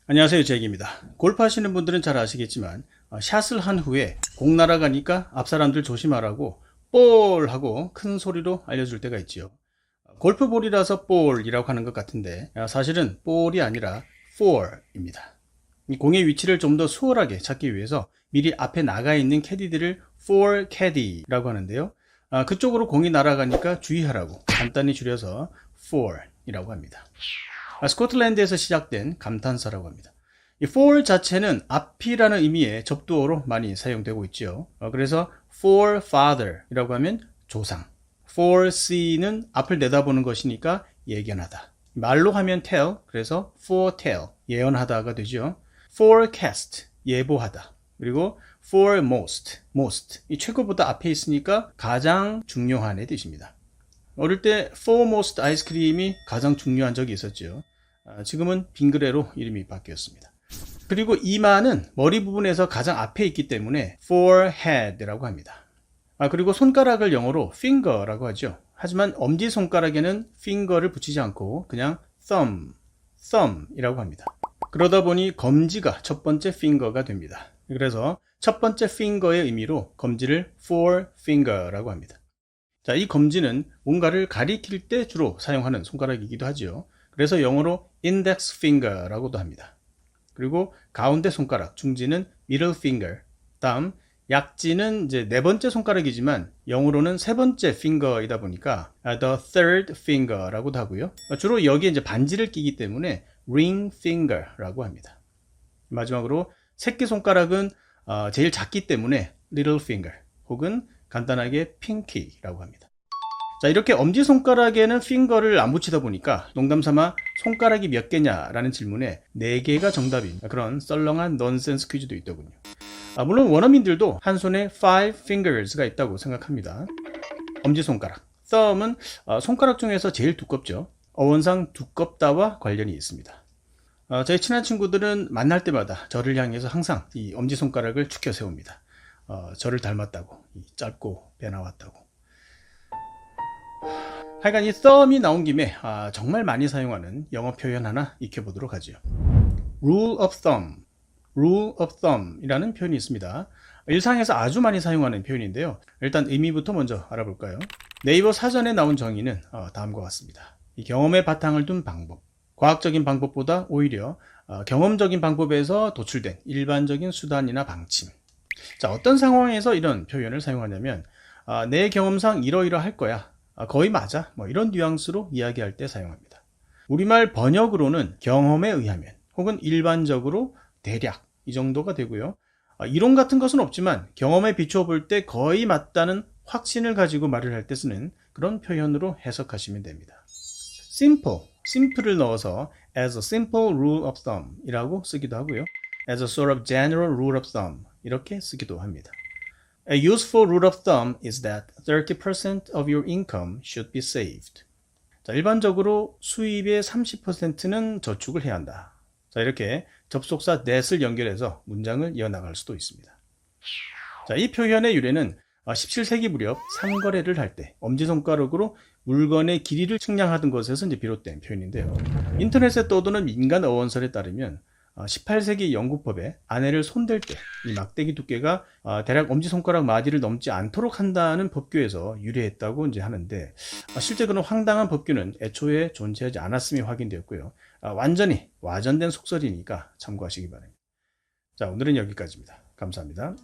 안녕하세요, 잭입니다. 골프 하시는 분들은 잘 아시겠지만 샷을 한 후에 공 날아가니까 앞 사람들 조심하라고 볼 하고 큰 소리로 알려줄 때가 있지요. 골프볼이라서 볼이라고 하는 것 같은데 사실은 볼이 아니라 four입니다. 이 공의 위치를 좀 더 수월하게 찾기 위해서 미리 앞에 나가 있는 캐디들을 four caddy라고 하는데요. 그쪽으로 공이 날아가니까 주의하라고 간단히 줄여서 four이라고 합니다. 스코틀랜드에서 시작된 감탄사라고 합니다. 이 for 자체는 앞이라는 의미의 접두어로 많이 사용되고 있죠. 그래서 forefather 이라고 하면 조상, foresee는 앞을 내다보는 것이니까 예견하다. 말로 하면 tell, 그래서 foretell, 예언하다가 되죠. forecast, 예보하다. 그리고 foremost, most, 이 최고보다 앞에 있으니까 가장 중요한의 뜻입니다. 어릴 때 foremost 아이스크림이 가장 중요한 적이 있었죠. 지금은 빙그레로 이름이 바뀌었습니다. 그리고 이마는 머리 부분에서 가장 앞에 있기 때문에 forehead라고 합니다. 그리고 손가락을 영어로 finger라고 하죠. 하지만 엄지손가락에는 finger를 붙이지 않고 그냥 thumb이라고 합니다. 그러다 보니 검지가 첫 번째 finger가 됩니다. 그래서 첫 번째 finger의 의미로 검지를 forefinger라고 합니다. 자, 이 검지는 뭔가를 가리킬 때 주로 사용하는 손가락이기도 하죠. 그래서 영어로 index finger라고도 합니다. 그리고 가운데 손가락, 중지는 middle finger, 다음 약지는 이제 네 번째 손가락이지만 영어로는 세 번째 finger이다 보니까 the third finger라고도 하고요. 주로 여기에 이제 반지를 끼기 때문에 ring finger라고 합니다. 마지막으로 새끼손가락은 제일 작기 때문에 little finger 혹은 간단하게 pinky라고 합니다. 자, 이렇게 엄지손가락에는 핑거를 안 붙이다 보니까 농담삼아 손가락이 몇 개냐라는 질문에 4개가 정답인 그런 썰렁한 넌센스 퀴즈도 있더군요. 물론 원어민들도 한 손에 5 fingers가 있다고 생각합니다. 엄지손가락, thumb은 손가락 중에서 제일 두껍죠. 어원상 두껍다와 관련이 있습니다. 저희 친한 친구들은 만날 때마다 저를 향해서 항상 이 엄지손가락을 축혀 세웁니다. 저를 닮았다고, 짧고 배 나왔다고. 하여간 이 thumb이 나온 김에 정말 많이 사용하는 영어 표현 하나 익혀보도록 하죠. rule of thumb 이라는 표현이 있습니다. 일상에서 아주 많이 사용하는 표현인데요. 일단 의미부터 먼저 알아볼까요? 네이버 사전에 나온 정의는 다음과 같습니다. 이 경험의 바탕을 둔 방법, 과학적인 방법보다 오히려 경험적인 방법에서 도출된 일반적인 수단이나 방침. 자, 어떤 상황에서 이런 표현을 사용하냐면 내 경험상 이러이러할 거야, 거의 맞아, 이런 뉘앙스로 이야기할 때 사용합니다. 우리말 번역으로는 경험에 의하면 혹은 일반적으로 대략 이 정도가 되고요. 이론 같은 것은 없지만 경험에 비추어 볼 때 거의 맞다는 확신을 가지고 말을 할 때 쓰는 그런 표현으로 해석하시면 됩니다. simple을 넣어서 as a simple rule of thumb 이라고 쓰기도 하고요. as a sort of general rule of thumb 이렇게 쓰기도 합니다. A useful rule of thumb is that 30% of your income should be saved. 자, 일반적으로 수입의 30%는 저축을 해야 한다. 자, 이렇게 접속사 that을 연결해서 문장을 이어나갈 수도 있습니다. 자, 이 표현의 유래는 17세기 무렵 상거래를 할 때 엄지손가락으로 물건의 길이를 측량하던 것에서 이제 비롯된 표현인데요. 인터넷에 떠도는 민간 어원설에 따르면 18세기 영국법에 아내를 손댈 때 이 막대기 두께가 대략 엄지손가락 마디를 넘지 않도록 한다는 법규에서 유래했다고 이제 하는데 실제 그런 황당한 법규는 애초에 존재하지 않았음이 확인되었고요. 완전히 와전된 속설이니까 참고하시기 바랍니다. 자, 오늘은 여기까지입니다. 감사합니다.